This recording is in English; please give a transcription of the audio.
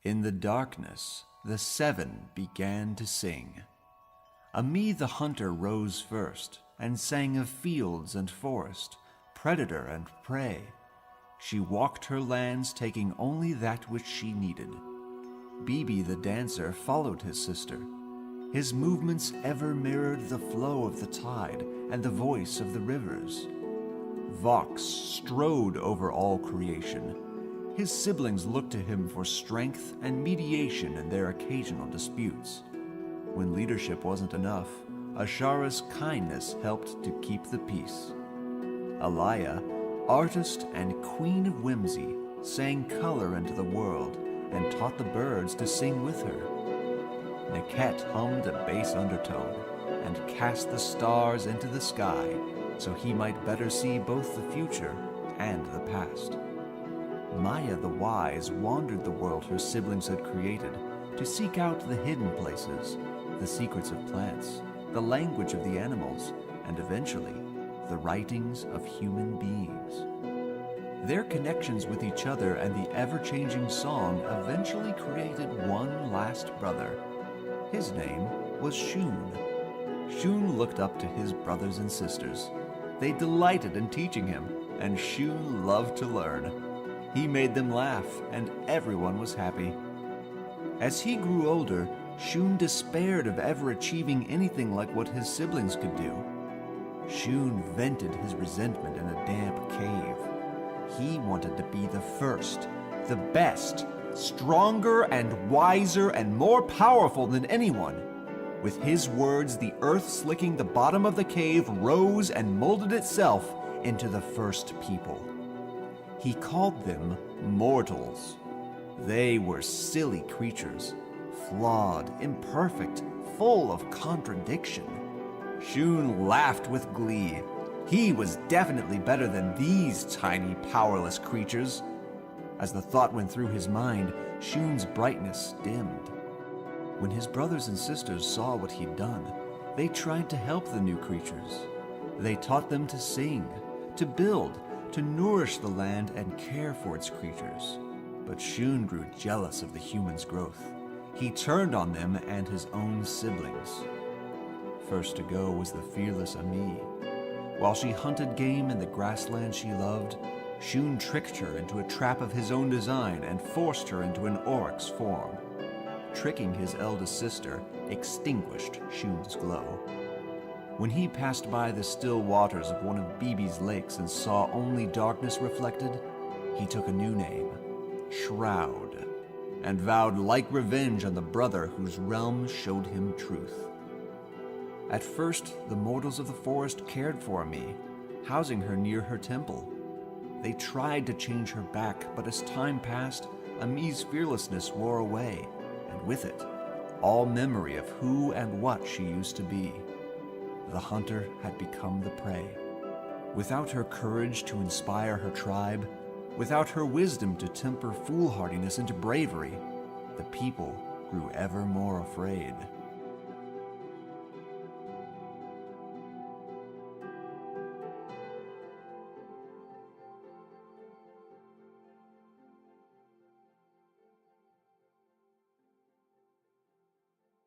In the darkness, the seven began to sing. Ami the hunter rose first and sang of fields and forest, predator and prey. She walked her lands, taking only that which she needed. Bibi the dancer followed his sister. His movements ever mirrored the flow of the tide and the voice of the rivers. Vox strode over all creation. His siblings looked to him for strength and mediation in their occasional disputes. When leadership wasn't enough, Ashara's kindness helped to keep the peace. Alaya, artist and queen of whimsy, sang color into the world and taught the birds to sing with her. Niket hummed a bass undertone and cast the stars into the sky so he might better see both the future and the past. Maya the wise wandered the world her siblings had created to seek out the hidden places, the secrets of plants, the language of the animals, and eventually, the writings of human beings. Their connections with each other and the ever-changing song eventually created one last brother. His name was Shun. Shun looked up to his brothers and sisters. They delighted in teaching him, and Shun loved to learn. He made them laugh, and everyone was happy. As he grew older, Shun despaired of ever achieving anything like what his siblings could do. Shun vented his resentment in a damp cave. He wanted to be the first, the best, stronger and wiser and more powerful than anyone. With his words, the earth slicking the bottom of the cave rose and molded itself into the first people. He called them mortals. They were silly creatures, flawed, imperfect, full of contradiction. Shun laughed with glee. He was definitely better than these tiny, powerless creatures. As the thought went through his mind, Shun's brightness dimmed. When his brothers and sisters saw what he'd done, they tried to help the new creatures. They taught them to sing, to build, to nourish the land and care for its creatures. But Shun grew jealous of the humans' growth. He turned on them and his own siblings. First to go was the fearless Ami. While she hunted game in the grassland she loved, Shun tricked her into a trap of his own design and forced her into an oryx form. Tricking his eldest sister extinguished Shun's glow. When he passed by the still waters of one of Bibi's lakes and saw only darkness reflected, he took a new name, Shroud, and vowed like revenge on the brother whose realm showed him truth. At first, the mortals of the forest cared for Ami, housing her near her temple. They tried to change her back, but as time passed, Ami's fearlessness wore away, and with it, all memory of who and what she used to be. The hunter had become the prey. Without her courage to inspire her tribe, without her wisdom to temper foolhardiness into bravery, the people grew ever more afraid.